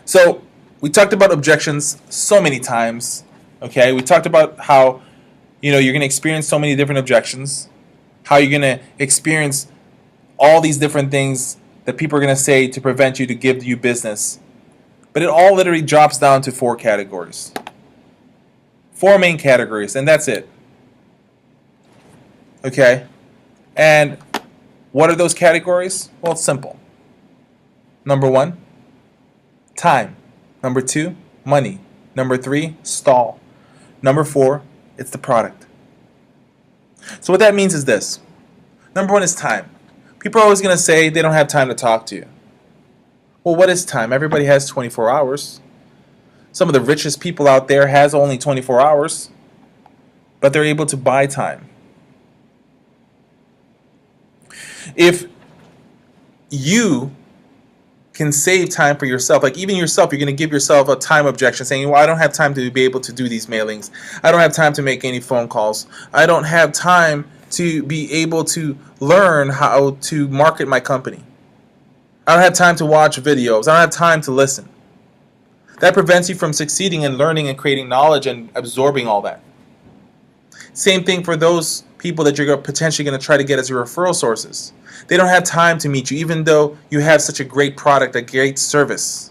So we talked about objections so many times. Okay, we talked about how you're going to experience so many different objections, how you're going to experience all these different things that people are going to say to prevent you to give you business. But it all literally drops down to 4 categories. 4 main categories, and that's it. Okay? And what are those categories? Well, it's simple. Number 1, time. Number 2, money. Number 3, stall. Number 4, it's the product. So what that means is this. Number 1 is time. People are always going to say they don't have time to talk to you. Well, what is time? Everybody has 24 hours. Some of the richest people out there has only 24 hours, but they're able to buy time. If you can save time for yourself, like even yourself, you're going to give yourself a time objection saying, well, I don't have time to be able to do these mailings. I don't have time to make any phone calls. I don't have time to be able to learn how to market my company. I don't have time to watch videos. I don't have time to listen. That prevents you from succeeding and learning and creating knowledge and absorbing all that. Same thing for those people that you're potentially going to try to get as your referral sources. They don't have time to meet you, even though you have such a great product, a great service.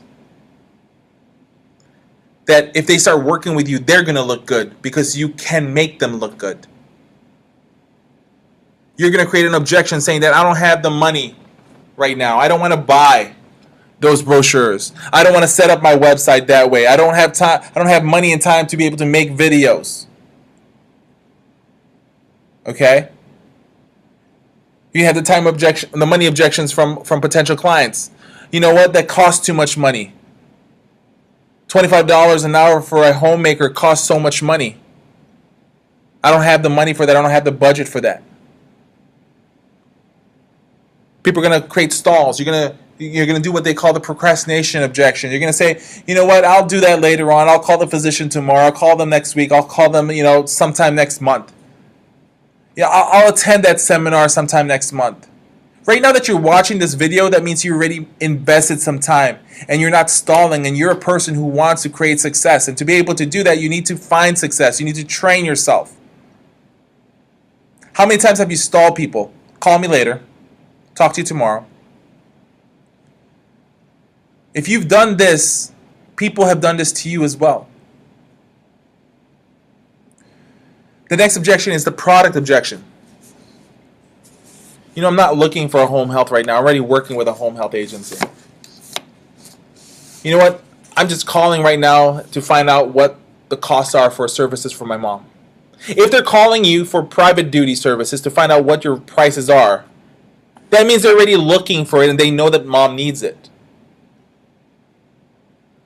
That if they start working with you, they're going to look good because you can make them look good. You're going to create an objection saying that I don't have the money right now. I don't want to buy those brochures. I don't want to set up my website that way. I don't have time. I don't have money and time to be able to make videos. Okay? You have the time objection, the money objections from potential clients. You know what? That costs too much money. $25 an hour for a homemaker costs so much money. I don't have the money for that. I don't have the budget for that. People are going to create stalls. You're going to do what they call the procrastination objection. You're going to say, you know what? I'll do that later on. I'll call the physician tomorrow. I'll call them next week. I'll call them, sometime next month. Yeah, I'll attend that seminar sometime next month. Right now that you're watching this video, that means you already invested some time and you're not stalling and you're a person who wants to create success. And to be able to do that, you need to find success. You need to train yourself. How many times have you stalled people? Call me later. Talk to you tomorrow. If you've done this, people have done this to you as well. The next objection is the product objection. I'm not looking for a home health right now. I'm already working with a home health agency. You know what? I'm just calling right now to find out what the costs are for services for my mom. If they're calling you for private duty services to find out what your prices are, that means they're already looking for it and they know that mom needs it.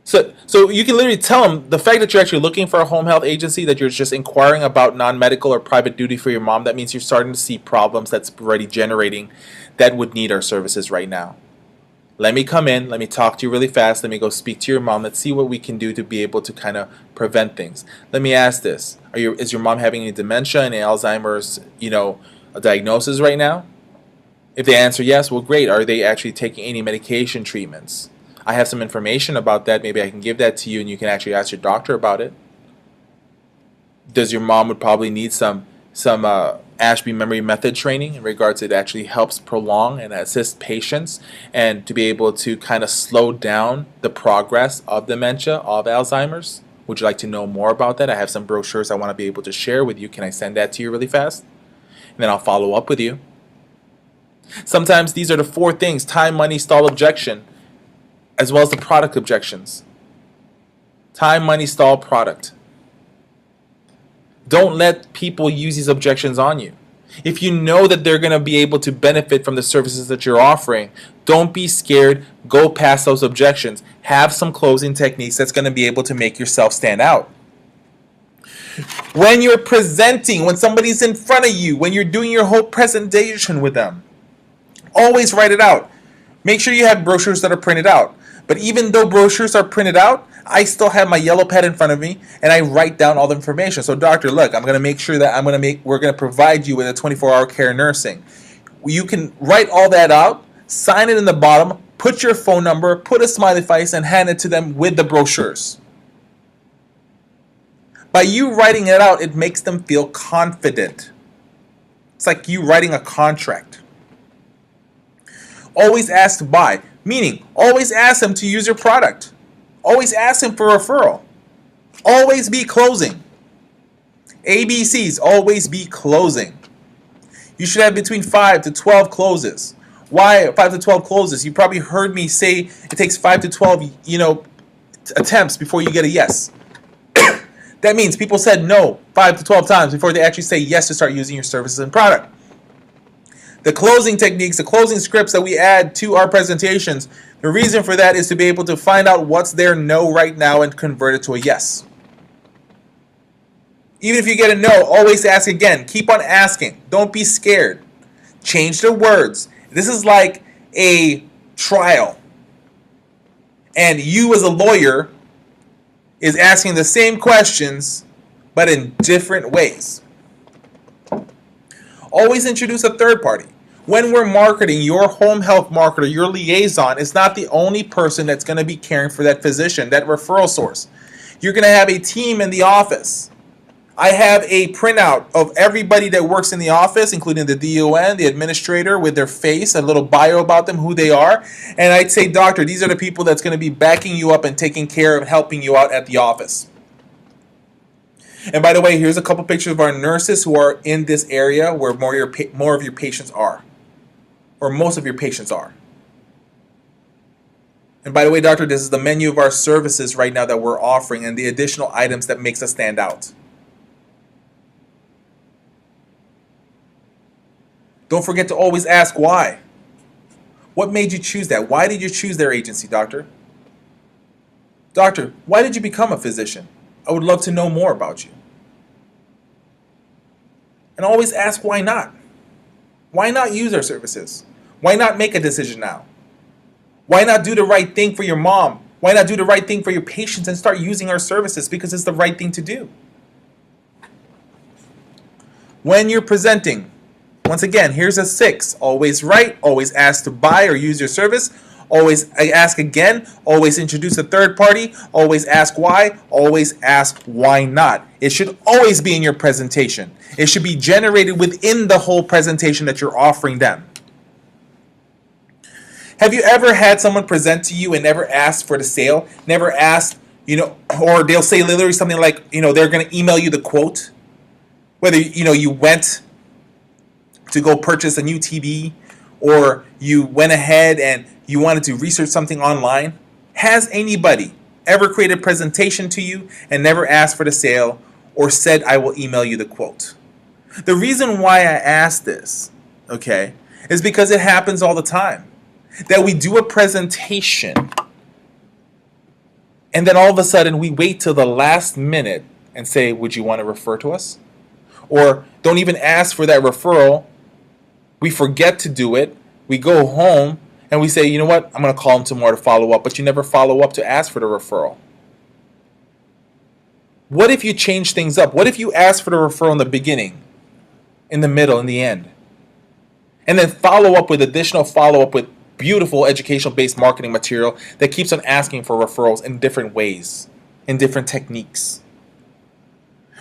So you can literally tell them the fact that you're actually looking for a home health agency, that you're just inquiring about non-medical or private duty for your mom, that means you're starting to see problems that's already generating that would need our services right now. Let me come in, let me talk to you really fast, let me go speak to your mom, let's see what we can do to be able to kind of prevent things. Let me ask this, is your mom having any dementia, any Alzheimer's, a diagnosis right now? If they answer yes, well great, are they actually taking any medication treatments? I have some information about that. Maybe I can give that to you and you can actually ask your doctor about it. Does your mom would probably need some Ashby memory method training in regards to it actually helps prolong and assist patients and to be able to kind of slow down the progress of dementia, of Alzheimer's? Would you like to know more about that? I have some brochures I want to be able to share with you. Can I send that to you really fast? And then I'll follow up with you. Sometimes these are the 4 things: time, money, stall, objection, as well as the product objections. Time, money, stall, product. Don't let people use these objections on you. If you know that they're going to be able to benefit from the services that you're offering, don't be scared. Go past those objections. Have some closing techniques that's going to be able to make yourself stand out. When you're presenting, when somebody's in front of you, when you're doing your whole presentation with them, always write it out. Make sure you have brochures that are printed out. But even though brochures are printed out, I still have my yellow pad in front of me and I write down all the information. So doctor, look, I'm going to make sure that we're going to provide you with a 24-hour care nursing. You can write all that out, sign it in the bottom, put your phone number, put a smiley face, and hand it to them with the brochures. By you writing it out, it makes them feel confident. It's like you writing a contract. Always ask to buy, meaning always ask them to use your product. Always ask them for a referral. Always be closing. ABCs, always be closing. You should have between 5 to 12 closes. Why 5 to 12 closes? You probably heard me say it takes 5 to 12, attempts before you get a yes. That means people said no 5 to 12 times before they actually say yes to start using your services and product. The closing techniques, the closing scripts that we add to our presentations, the reason for that is to be able to find out what's their no right now and convert it to a yes. Even if you get a no, always ask again. Keep on asking. Don't be scared. Change the words. This is like a trial. And you as a lawyer is asking the same questions, but in different ways. Always introduce a third party. When we're marketing, your home health marketer, your liaison, is not the only person that's going to be caring for that physician, that referral source. You're going to have a team in the office. I have a printout of everybody that works in the office, including the DON, the administrator, with their face, a little bio about them, who they are. And I'd say, doctor, these are the people that's going to be backing you up and taking care of helping you out at the office. And by the way, here's a couple pictures of our nurses who are in this area where more of your patients are, or most of your patients are. And by the way, doctor, this is the menu of our services right now that we're offering and the additional items that makes us stand out. Don't forget to always ask why. What made you choose that? Why did you choose their agency, doctor? Doctor, why did you become a physician? I would love to know more about you. And always ask why not. Why not use our services? Why not make a decision now? Why not do the right thing for your mom? Why not do the right thing for your patients and start using our services because it's the right thing to do? When you're presenting, once again, here's a 6. Always write, always ask to buy or use your service, always ask again, always introduce a third party, always ask why, always ask why not. It should always be in your presentation. It should be generated within the whole presentation that you're offering them. Have you ever had someone present to you and never asked for the sale? Never asked, or they'll say literally something like, they're going to email you the quote. Whether, you went to go purchase a new TV or you went ahead and you wanted to research something online. Has anybody ever created a presentation to you and never asked for the sale or said, I will email you the quote? The reason why I ask this, okay, is because it happens all the time. That we do a presentation and then all of a sudden we wait till the last minute and say, would you want to refer to us? Or don't even ask for that referral. We forget to do it. We go home and we say, you know what, I'm going to call them tomorrow to follow up, but you never follow up to ask for the referral. What if you change things up? What if you ask for the referral in the beginning, in the middle, in the end? And then follow up with additional follow-up with beautiful educational-based marketing material that keeps on asking for referrals in different ways, in different techniques.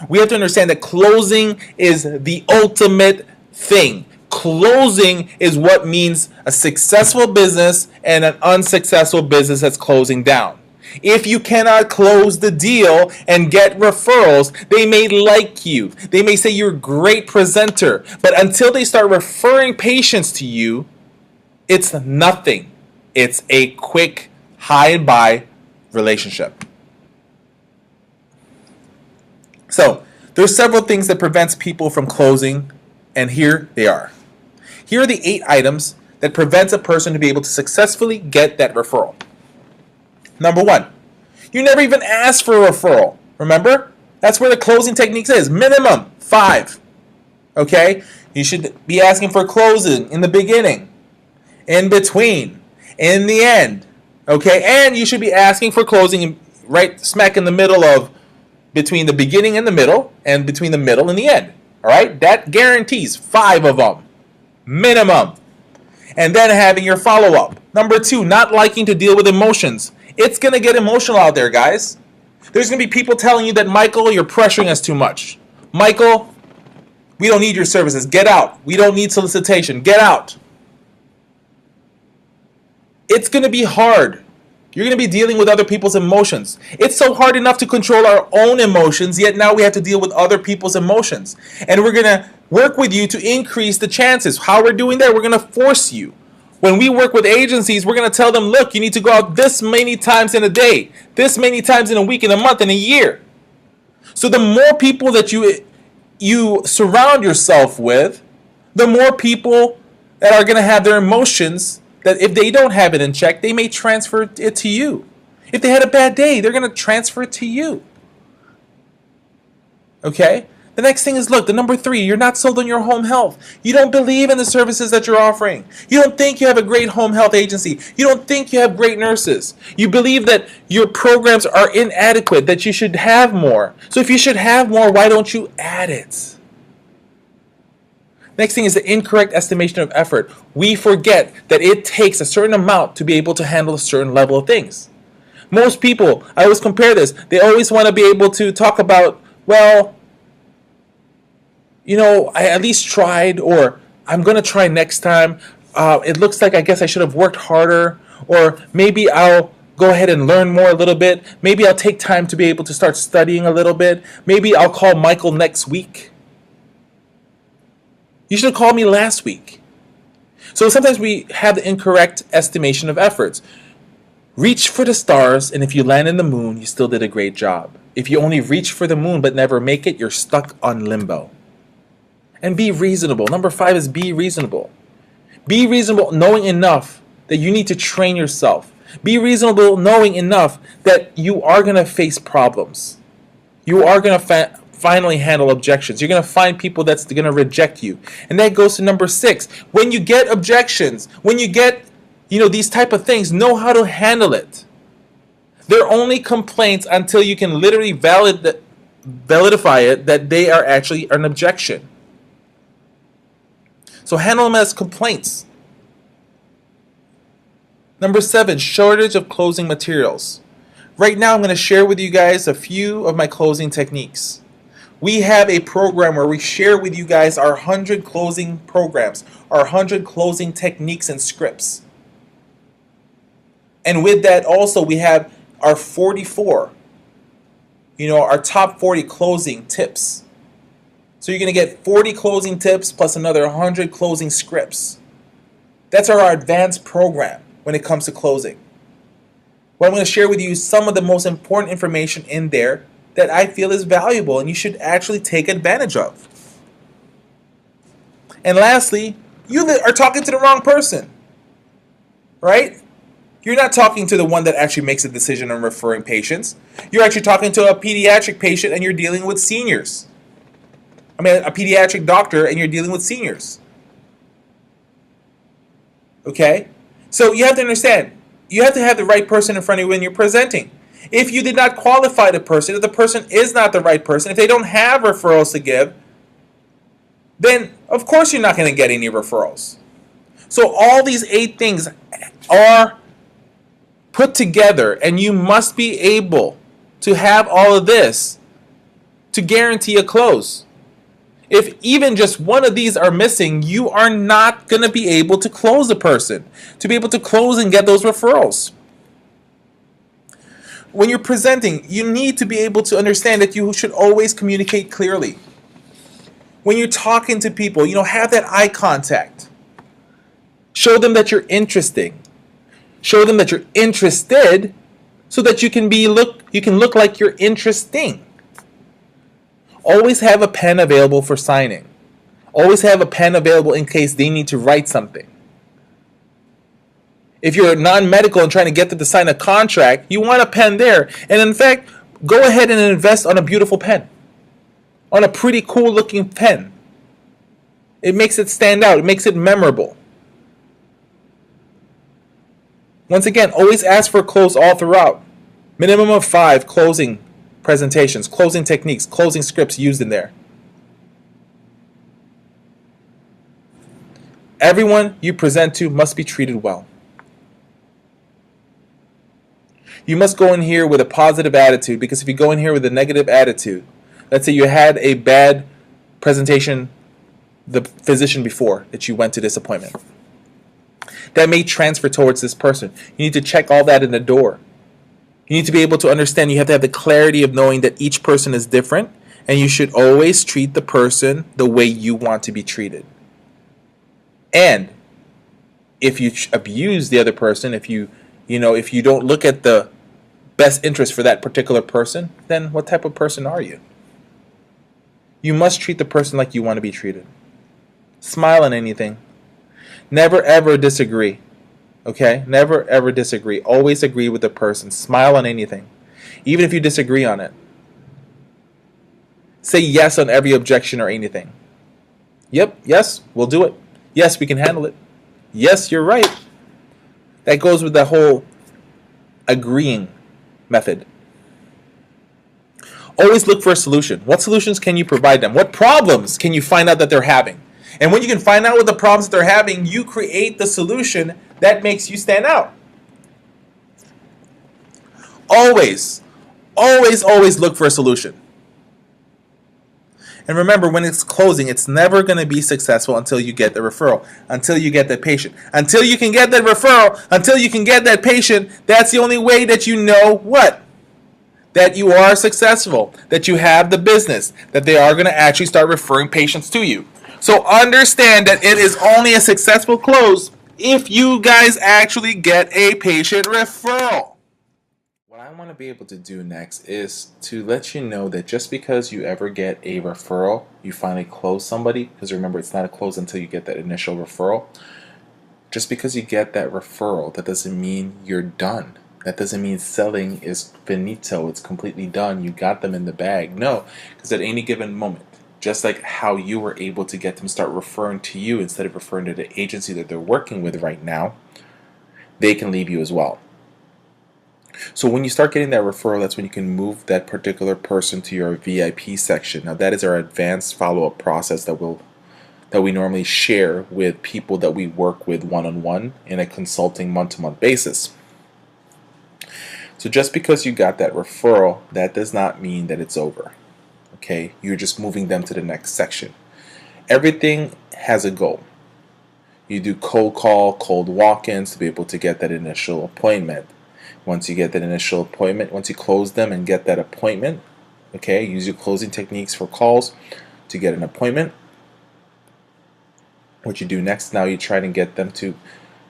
We have to understand that closing is the ultimate thing. Closing is what means a successful business and an unsuccessful business that's closing down. If you cannot close the deal and get referrals, they may like you. They may say you're a great presenter. But until they start referring patients to you, it's nothing. It's a quick high and buy relationship. So there's several things that prevents people from closing, and here they are. Here are the 8 items that prevents a person to be able to successfully get that referral. Number 1, you never even ask for a referral. Remember? That's where the closing techniques is. Minimum 5. Okay? You should be asking for closing in the beginning, in between, in the end. Okay? And you should be asking for closing right smack in the middle of between the beginning and the middle, and between the middle and the end. All right? That guarantees 5 of them. Minimum. And then having your follow-up. Number 2, not liking to deal with emotions. It's going to get emotional out there, guys. There's going to be people telling you that, Michael, you're pressuring us too much. Michael, we don't need your services. Get out. We don't need solicitation. Get out. It's going to be hard. You're going to be dealing with other people's emotions. It's so hard enough to control our own emotions, yet now we have to deal with other people's emotions. And we're going to work with you to increase the chances. How we're doing that, we're going to force you. When we work with agencies, we're going to tell them, look, you need to go out this many times in a day, this many times in a week, in a month, in a year. So the more people that you surround yourself with, the more people that are going to have their emotions, that if they don't have it in check, they may transfer it to you. If they had a bad day, they're going to transfer it to you. Okay? The next thing is, look, the number 3, you're not sold on your home health. You don't believe in the services that you're offering. You don't think you have a great home health agency. You don't think you have great nurses. You believe that your programs are inadequate, that you should have more. So if you should have more, why don't you add it? Next thing is the incorrect estimation of effort. We forget that it takes a certain amount to be able to handle a certain level of things. Most people, I always compare this, they always want to be able to talk about, well, you know, I at least tried, or I'm going to try next time. It looks like I guess I should have worked harder, or maybe I'll go ahead and learn more a little bit. Maybe I'll take time to be able to start studying a little bit. Maybe I'll call Michael next week. You should have called me last week. So sometimes we have the incorrect estimation of efforts. Reach for the stars, and if you land in the moon, you still did a great job. If you only reach for the moon but never make it, you're stuck on limbo. And be reasonable. Number 5 is be reasonable. Be reasonable knowing enough that you need to train yourself. Be reasonable knowing enough that you are going to face problems. You are going to finally handle objections. You're going to find people that's going to reject you. And that goes to number 6. When you get objections, when you get, these type of things, know how to handle it. They're only complaints until you can literally validify it that they are actually an objection. So handle them as complaints. Number 7, shortage of closing materials. Right now I'm going to share with you guys a few of my closing techniques. We have a program where we share with you guys our 100 closing programs, our 100 closing techniques and scripts. And with that also we have our 44, our top 40 closing tips. So you're going to get 40 closing tips plus another 100 closing scripts. That's our advanced program when it comes to closing. Well, I'm going to share with you some of the most important information in there that I feel is valuable and you should actually take advantage of. And lastly, you are talking to the wrong person, right? You're not talking to the one that actually makes a decision on referring patients. You're actually talking to a pediatric patient and you're dealing with seniors. A pediatric doctor and you're dealing with seniors. Okay? So you have to understand, you have to have the right person in front of you when you're presenting. If you did not qualify the person, if the person is not the right person, if they don't have referrals to give, then of course you're not going to get any referrals. So all these 8 things are put together, and you must be able to have all of this to guarantee a close. If even just one of these are missing, you are not going to be able to close a person, to be able to close and get those referrals. When you're presenting, you need to be able to understand that you should always communicate clearly. When you're talking to people, have that eye contact. Show them that you're interesting. Show them that you're interested so that you can look like you're interesting. Always have a pen available for signing. Always have a pen available in case they need to write something. If you're non-medical and trying to get them to sign a contract, you want a pen there. And in fact, go ahead and invest on a beautiful pen. On a pretty cool looking pen. It makes it stand out. It makes it memorable. Once again, always ask for a close all throughout. Minimum of 5 closing presentations, closing techniques, closing scripts used in there. Everyone you present to must be treated well. You must go in here with a positive attitude, because if you go in here with a negative attitude, let's say you had a bad presentation the physician before that you went to this appointment, that may transfer towards this person. You need to check all that in the door. You need to be able to understand. You have to have the clarity of knowing that each person is different, and you should always treat the person the way you want to be treated. And if you abuse the other person, if you don't look at the best interest for that particular person, then what type of person are you? You must treat the person like you want to be treated. Smile on anything. Never ever disagree. Okay? Never ever disagree. Always agree with the person. Smile on anything, even if you disagree on it. Say yes on every objection or anything. Yep, yes, we'll do it. Yes, we can handle it. Yes, you're right. That goes with the whole agreeing method. Always look for a solution. What solutions can you provide them? What problems can you find out that they're having? And when you can find out what the problems that they're having, you create the solution that makes you stand out. Always, always, always look for a solution. And remember, when it's closing, it's never going to be successful until you get the referral, until you get that patient. Until you can get that referral, until you can get that patient, that's the only way that you know what? That you are successful, that you have the business, that they are going to actually start referring patients to you. So understand that it is only a successful close if you guys actually get a patient referral. What I want to be able to do next is to let you know that just because you ever get a referral, you finally close somebody, because remember, it's not a close until you get that initial referral. Just because you get that referral, that doesn't mean you're done. That doesn't mean selling is finito, it's completely done, you got them in the bag. No, because at any given moment, just like how you were able to get them start referring to you instead of referring to the agency that they're working with right now, they can leave you as well. So when you start getting that referral, that's when you can move that particular person to your VIP section. Now that is our advanced follow-up process that we normally share with people that we work with one-on-one in a consulting month-to-month basis. So just because you got that referral, that does not mean that it's over. Okay, you're just moving them to the next section. Everything has a goal. You do cold call, cold walk-ins to be able to get that initial appointment. Once you get that initial appointment, once you close them and get that appointment, okay, use your closing techniques for calls to get an appointment. What you do next, now you try to get them to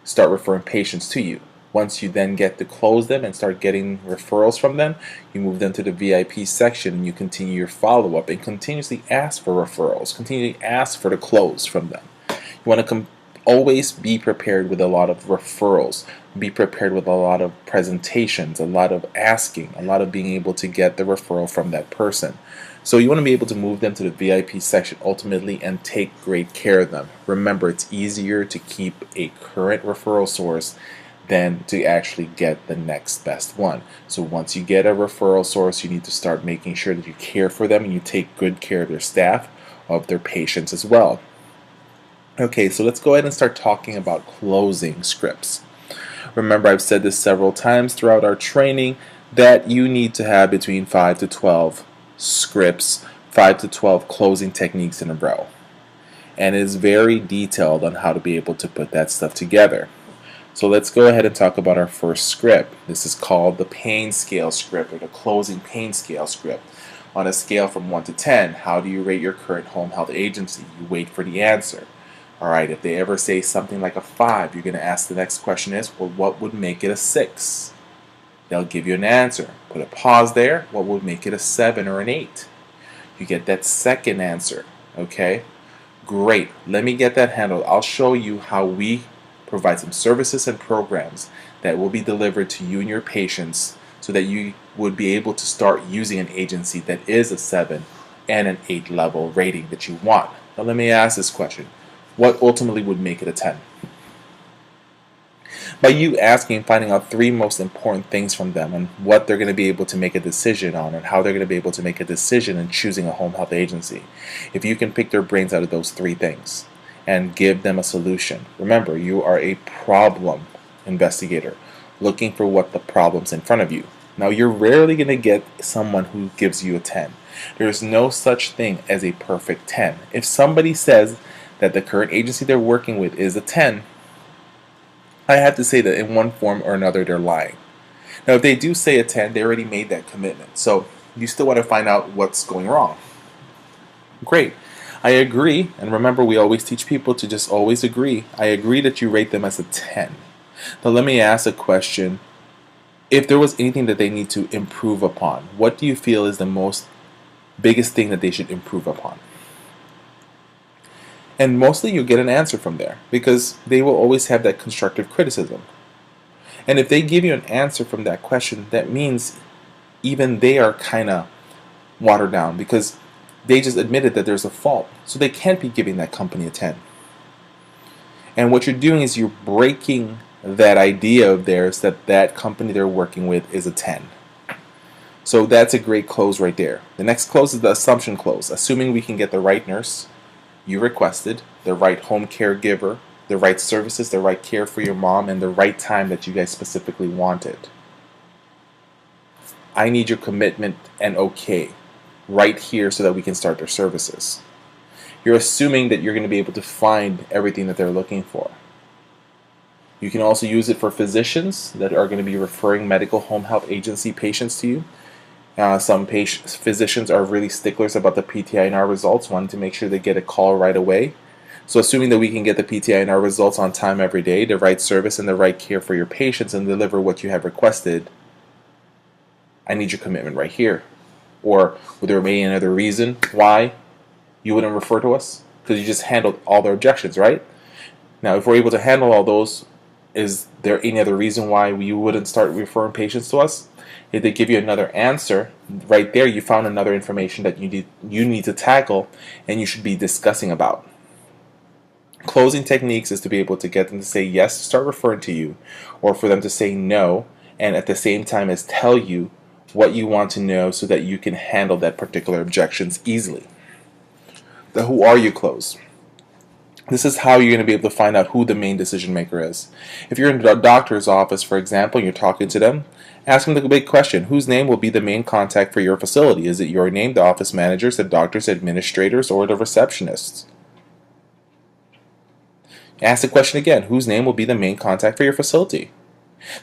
start referring patients to you. Once you then get to close them and start getting referrals from them, you move them to the VIP section and you continue your follow-up and continuously ask for referrals, continually ask for the close from them. You want to always be prepared with a lot of referrals, be prepared with a lot of presentations, a lot of asking, a lot of being able to get the referral from that person. So you want to be able to move them to the VIP section ultimately and take great care of them. Remember, it's easier to keep a current referral source than to actually get the next best one. So once you get a referral source, you need to start making sure that you care for them and you take good care of their staff, of their patients as well. Okay, so let's go ahead and start talking about closing scripts. Remember, I've said this several times throughout our training that you need to have between 5 to 12 scripts, 5 to 12 closing techniques in a row. And it is very detailed on how to be able to put that stuff together. So let's go ahead and talk about our first script. This is called the pain scale script, or the closing pain scale script. On a scale from 1 to 10, how do you rate your current home health agency? You wait for the answer. Alright, if they ever say something like a 5, you're going to ask the next question is, well, what would make it a 6? They'll give you an answer. Put a pause there. What would make it a 7 or an 8? You get that second answer. Okay? Great. Let me get that handled. I'll show you how we provide some services and programs that will be delivered to you and your patients so that you would be able to start using an agency that is a 7 and an 8 level rating that you want. Now let me ask this question. What ultimately would make it a 10? By you asking and finding out 3 most important things from them and what they're going to be able to make a decision on and how they're going to be able to make a decision in choosing a home health agency. If you can pick their brains out of those 3 things and give them a solution. Remember, you are a problem investigator looking for what the problem's in front of you. Now, you're rarely going to get someone who gives you a 10. There is no such thing as a perfect 10. If somebody says that the current agency they're working with is a 10, I have to say that in one form or another they're lying. Now, if they do say a 10, they already made that commitment. So you still want to find out what's going wrong. Great. I agree, and remember, we always teach people to just always agree. I agree that you rate them as a 10. Now let me ask a question. If there was anything that they need to improve upon, what do you feel is the biggest thing that they should improve upon? And mostly you'll get an answer from there, because they will always have that constructive criticism. And if they give you an answer from that question, that means even they are kind of watered down, because they just admitted that there's a fault. So they can't be giving that company a 10. And what you're doing is you're breaking that idea of theirs that that company they're working with is a 10. So that's a great close right there. The next close is the assumption close. Assuming we can get the right nurse you requested, the right home caregiver, the right services, the right care for your mom, and the right time that you guys specifically wanted. I need your commitment and okay right here so that we can start their services. You're assuming that you're going to be able to find everything that they're looking for. You can also use it for physicians that are going to be referring medical home health agency patients to you. Some physicians are really sticklers about the PTI&R results, wanting to make sure they get a call right away. So assuming that we can get the PTI&R results on time every day, the right service and the right care for your patients, and deliver what you have requested, I need your commitment right here. Or would there be any other reason why you wouldn't refer to us? Because you just handled all their objections, right? Now, if we're able to handle all those, is there any other reason why you wouldn't start referring patients to us? If they give you another answer, right there you found another information that you need to tackle and you should be discussing about. Closing techniques is to be able to get them to say yes to start referring to you, or for them to say no, and at the same time as tell you what you want to know so that you can handle that particular objections easily. The who are you close. This is how you're going to be able to find out who the main decision maker is. If you're in a doctor's office, for example, and you're talking to them, ask them the big question: whose name will be the main contact for your facility? Is it your name, the office managers, the doctors, administrators, or the receptionists? Ask the question again: whose name will be the main contact for your facility?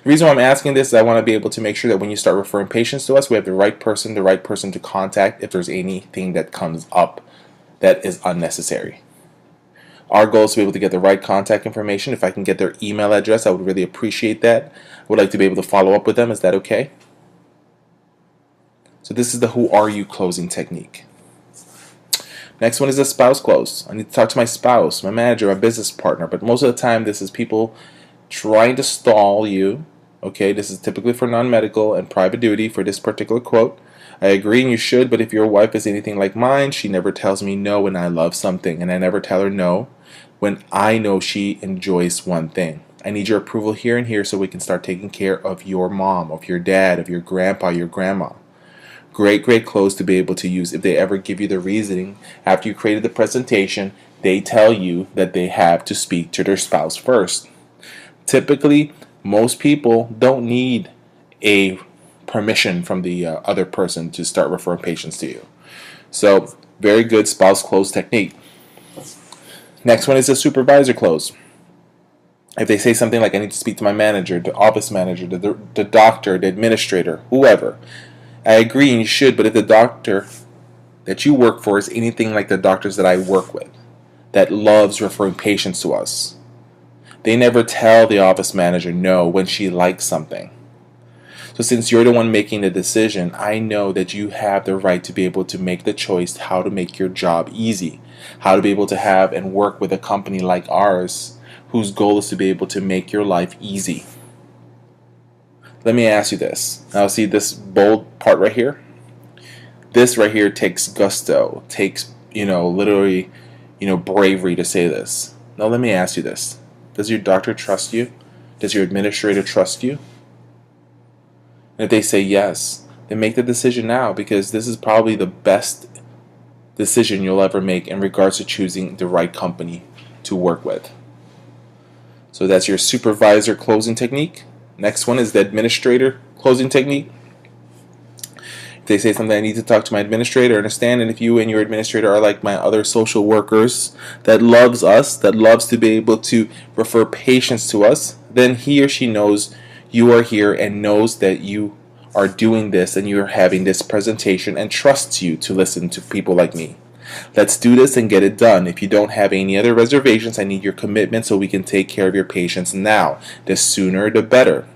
The reason why I'm asking this is I want to be able to make sure that when you start referring patients to us, we have the right person to contact if there's anything that comes up that is unnecessary. Our goal is to be able to get the right contact information. If I can get their email address, I would really appreciate that. I would like to be able to follow up with them. Is that okay? So this is the who are you closing technique. Next one is the spouse close. I need to talk to my spouse, my manager, my business partner. But most of the time, this is people trying to stall you. Okay, this is typically for non-medical and private duty for this particular quote. I agree and you should, but if your wife is anything like mine, she never tells me no when I love something, and I never tell her no when I know she enjoys one thing. I need your approval here and here so we can start taking care of your mom, of your dad, of your grandpa, your grandma. Great close to be able to use if they ever give you the reasoning after you created the presentation. They tell you that they have to speak to their spouse first. Typically, most people don't need a permission from the other person to start referring patients to you. So, very good spouse close technique. Next one is the supervisor close. If they say something like, I need to speak to my manager, the office manager, the doctor, the administrator, whoever, I agree and you should, but if the doctor that you work for is anything like the doctors that I work with, that loves referring patients to us, they never tell the office manager no when she likes something. So since you're the one making the decision, I know that you have the right to be able to make the choice how to make your job easy, how to be able to have and work with a company like ours whose goal is to be able to make your life easy. Let me ask you this. Now see this bold part right here? This right here takes gusto, takes, literally, bravery to say this. Now let me ask you this. Does your doctor trust you? Does your administrator trust you? And if they say yes, then make the decision now, because this is probably the best decision you'll ever make in regards to choosing the right company to work with. So that's your supervisor closing technique. Next one is the administrator closing technique. If they say something, I need to talk to my administrator, understand, and if you and your administrator are like my other social workers that loves us, that loves to be able to refer patients to us, then he or she knows you are here and knows that you are doing this and you're having this presentation and trusts you to listen to people like me. Let's do this and get it done. If you don't have any other reservations, I need your commitment so we can take care of your patients now. The sooner the better.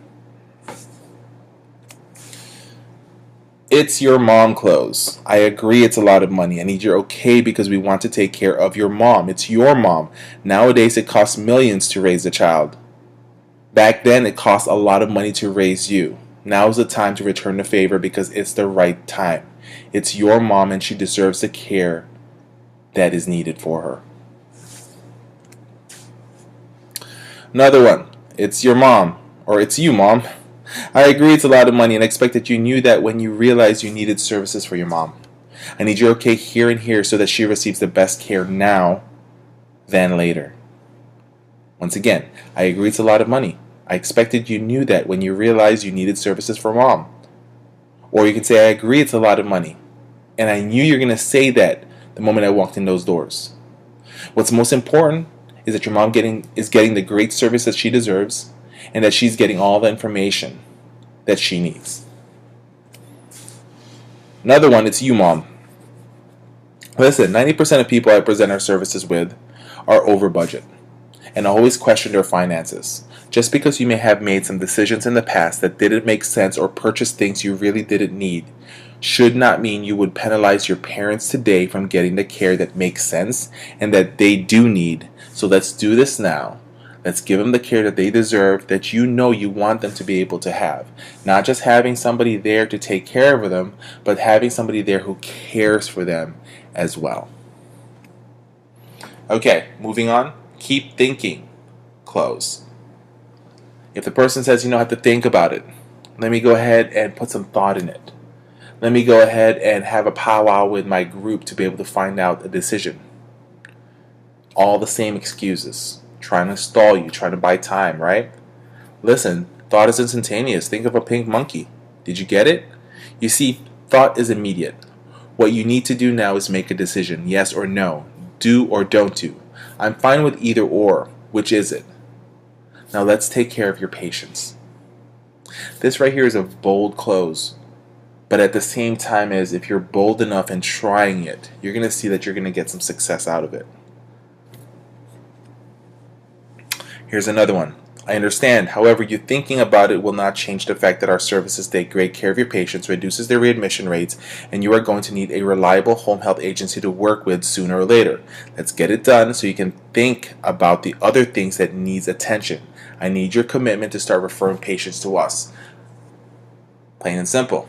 It's your mom close. I agree it's a lot of money. I need your okay because we want to take care of your mom. It's your mom. Nowadays it costs millions to raise a child. Back then it cost a lot of money to raise you. Now is the time to return the favor because it's the right time. It's your mom and she deserves the care that is needed for her. Another one. It's your mom, or it's you, mom. I agree it's a lot of money and I expect that you knew that when you realized you needed services for your mom. I need your okay here and here so that she receives the best care now than later. Once again, I agree it's a lot of money. I expected you knew that when you realized you needed services for mom. Or you can say, I agree it's a lot of money. And I knew you're going to say that the moment I walked in those doors. What's most important is that your mom is getting the great service that she deserves and that she's getting all the information that she needs. Another one, it's you, mom. Listen, 90% of people I present our services with are over budget and always question their finances. Just because you may have made some decisions in the past that didn't make sense or purchased things you really didn't need should not mean you would penalize your parents today from getting the care that makes sense and that they do need. So let's do this now. Let's give them the care that they deserve, that you know you want them to be able to have. Not just having somebody there to take care of them, but having somebody there who cares for them as well. Okay, moving on. Keep thinking. Close. If the person says, I have to think about it, let me go ahead and put some thought in it. Let me go ahead and have a powwow with my group to be able to find out a decision. All the same excuses. Trying to stall you, trying to buy time, right? Listen, thought is instantaneous. Think of a pink monkey. Did you get it? You see, thought is immediate. What you need to do now is make a decision, yes or no, do or don't do. I'm fine with either or. Which is it? Now let's take care of your patients. This right here is a bold close. But at the same time as if you're bold enough and trying it, you're going to see that you're going to get some success out of it. Here's another one. I understand. However, you thinking about it will not change the fact that our services take great care of your patients, reduces their readmission rates, and you are going to need a reliable home health agency to work with sooner or later. Let's get it done so you can think about the other things that needs attention. I need your commitment to start referring patients to us. Plain and simple.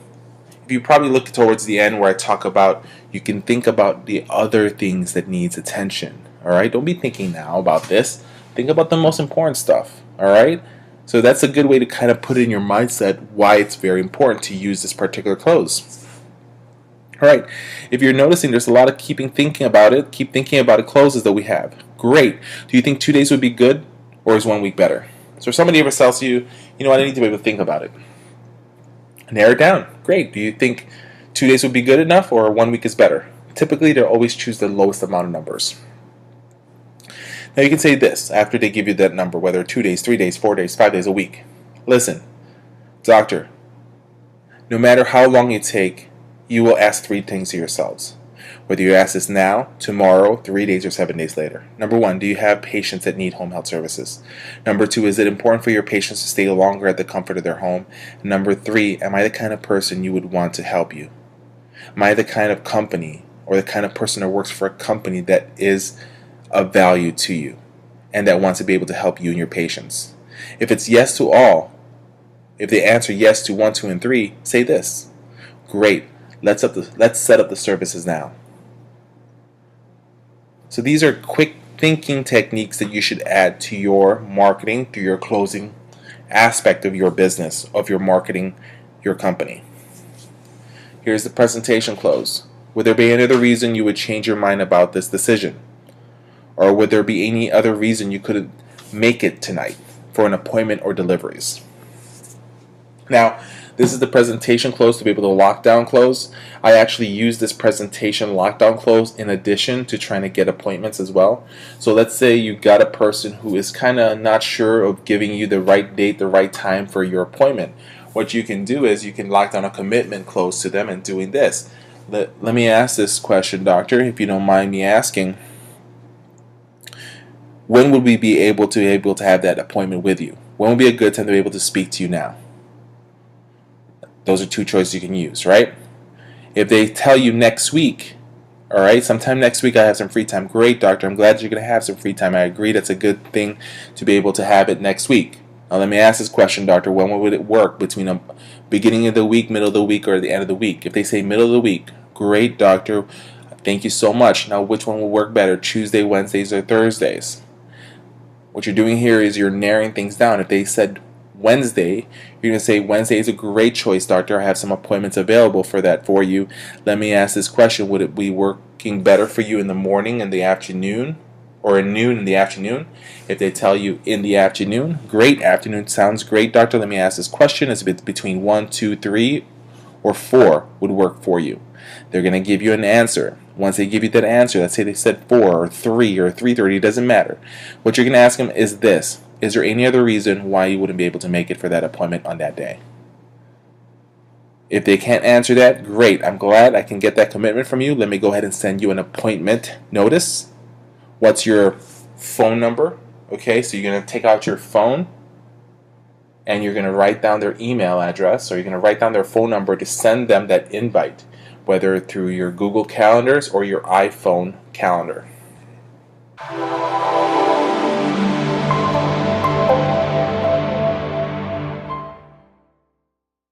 If you probably look towards the end where I talk about you can think about the other things that needs attention. Alright? Don't be thinking now about this. Think about the most important stuff. Alright? So that's a good way to kind of put in your mindset why it's very important to use this particular close. Alright, if you're noticing there's a lot of keep thinking about it closes that we have. Great. Do you think 2 days would be good or is 1 week better? So if somebody ever tells you, I need to be able to think about it. Narrow it down. Great. Do you think 2 days would be good enough or 1 week is better? Typically, they'll always choose the lowest amount of numbers. Now you can say this after they give you that number, whether 2 days, 3 days, 4 days, 5 days, a week. Listen, doctor, no matter how long you take, you will ask 3 things to yourselves. Whether you ask this now, tomorrow, 3 days, or 7 days later. Number 1, do you have patients that need home health services? Number 2, is it important for your patients to stay longer at the comfort of their home? And number 3, am I the kind of person you would want to help you? Am I the kind of company or the kind of person that works for a company that is of value to you and that wants to be able to help you and your patients? If it's yes to all, if they answer yes to 1, 2, and 3, say this. Great, let's set up the services now. So these are quick thinking techniques that you should add to your marketing, to your closing aspect of your business, of your marketing, your company. Here's the presentation close. Would there be any other reason you would change your mind about this decision? Or would there be any other reason you couldn't make it tonight for an appointment or deliveries? Now, this is the presentation close to be able to lock down close. I actually use this presentation lockdown close in addition to trying to get appointments as well. So let's say you got a person who is kind of not sure of giving you the right date, the right time for your appointment. What you can do is you can lock down a commitment close to them and doing this. Let me ask this question, doctor, if you don't mind me asking. When would we be able to have that appointment with you? When would be a good time to be able to speak to you now? Those are two choices you can use, right? If they tell you next week, all right, sometime next week I have some free time. Great, doctor. I'm glad you're going to have some free time. I agree that's a good thing to be able to have it next week. Now let me ask this question, doctor. When would it work between the beginning of the week, middle of the week, or the end of the week? If they say middle of the week, great, doctor. Thank you so much. Now which one will work better, Tuesday, Wednesdays, or Thursdays? What you're doing here is you're narrowing things down. If they said Wednesday, you're going to say Wednesday is a great choice, doctor. I have some appointments available for that for you. Let me ask this question. Would it be working better for you in the morning, in the afternoon, or in noon in the afternoon? If they tell you in the afternoon, great, afternoon sounds great, doctor. Let me ask this question. Is it between 1, 2, 3, or 4 would work for you? They're going to give you an answer. Once they give you that answer, let's say they said 4 or 3 or 3:30, it doesn't matter. What you're going to ask them is this. Is there any other reason why you wouldn't be able to make it for that appointment on that day? If they can't answer that, great. I'm glad I can get that commitment from you. Let me go ahead and send you an appointment notice. What's your phone number? Okay, so you're going to take out your phone and you're going to write down their email address, or you're going to write down their phone number to send them that invite, whether through your Google Calendars or your iPhone calendar.